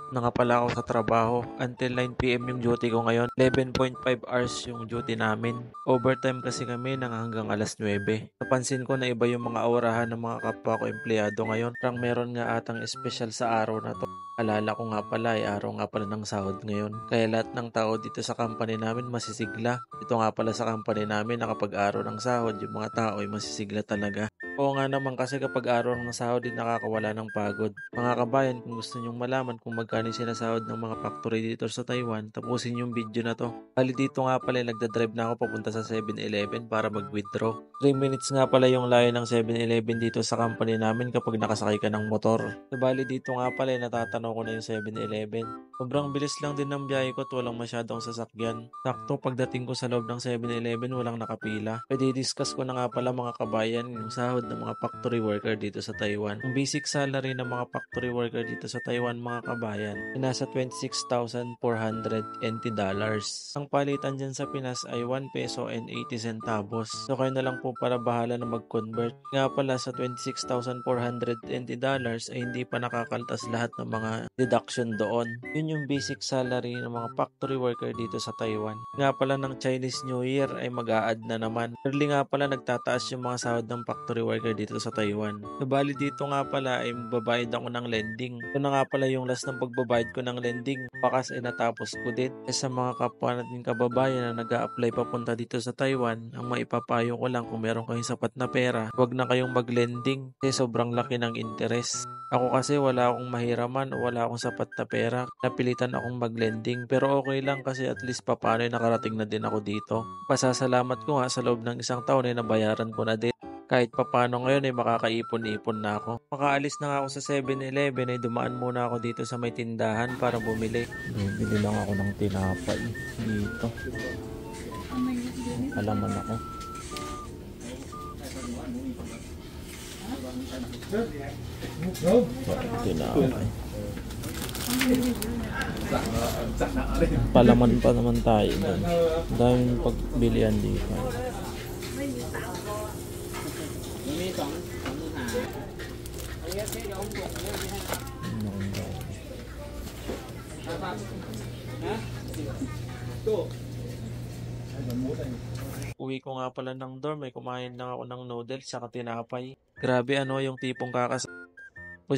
Nakapala ako sa trabaho. Until 9 PM yung duty ko ngayon. 11.5 hours yung duty namin. Overtime kasi kami nang hanggang alas 9. Napansin ko na iba yung mga aurahan ng mga kapwa ko empleyado ngayon. Parang meron nga atang espesyal sa araw na to. Alala ko nga pala ay araw nga pala ng sahod ngayon. Kaya lahat ng tao dito sa company namin masisigla. Ito nga pala sa company namin na kapag araw ng sahod, yung mga tao ay masisigla talaga. Oo nga naman kasi kapag araw ng sahod din nakakawala ng pagod. Mga kabayan, kung gusto nyong malaman kung magkano yung sinasahod ng mga factory dito sa Taiwan, tapusin yung video na to. Bali dito nga pala nagdadrive na ako papunta sa 7-Eleven para mag-withdraw. 3 minutes nga pala yung layo ng 7-Eleven dito sa company namin kapag nakasakay ka ng motor. So, bali dito nga pala natatanaw ko na yung 7-Eleven. Sobrang bilis lang din ng biyahe ko at walang masyadong sasakyan. Sakto pagdating ko sa loob ng 7-Eleven walang nakapila. Pwede discuss ko na nga pala mga kabayan yung sahod ng mga factory worker dito sa Taiwan. Ang basic salary ng mga factory worker dito sa Taiwan mga kabayan ay nasa $26,400 dollars. Ang palitan dyan sa Pinas ay 1 peso and 80 centavos. So kayo na lang po para bahala na mag-convert. Nga pala sa $26,400 dollars ay hindi pa nakakaltas lahat ng mga deduction doon. Yun yung basic salary ng mga factory worker dito sa Taiwan. Nga pala ng Chinese New Year ay mag-a-add na naman. Early nga pala nagtataas yung mga sahod ng factory worker dito sa Taiwan. Nabali dito nga pala ay magbabayad ako ng lending. Ito na nga pala yung last ng pagbabayad ko ng lending. Bakas ay natapos ko din. Sa mga kapwa natin kababayan na nag-a-apply papunta dito sa Taiwan, ang maipapayo ko lang kung meron kayong sapat na pera, huwag na kayong mag-lending kasi sobrang laki ng interest. Ako kasi wala akong mahiraman, wala akong sapat na pera. Napilitan akong mag-lending pero okay lang kasi at least papano ay nakarating na din ako dito. Pasasalamat ko nga sa loob ng isang taon ay nabayaran ko na din. Kahit papano ngayon ay makakaipon-ipon na ako. Makaalis na nga ako sa 7-Eleven ay dumaan muna ako dito sa may tindahan para bumili. Bili lang ako ng tinapay dito. Alaman ako. Tinapay. Palaman pa naman tayo doon. Daming pagbilian dito. Uwi ko nga pala ng dorm, may kumain lang ako ng noodles sa tinapay. Grabe yung tipong tapos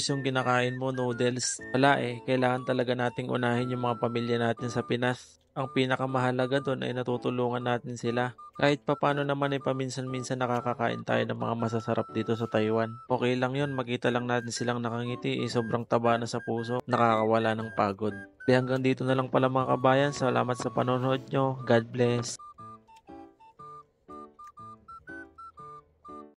yung kinakain mo, noodles. Wala kailangan talaga nating unahin yung mga pamilya natin sa Pinas. Ang pinakamahalaga doon ay natutulungan natin sila. Kahit papano naman ay paminsan-minsan nakakakain tayo ng mga masasarap dito sa Taiwan. Okay lang yun, makita lang natin silang nakangiti, sobrang taba na sa puso, nakakawala ng pagod. Hanggang dito na lang pala mga kabayan, salamat sa panonood nyo, God bless.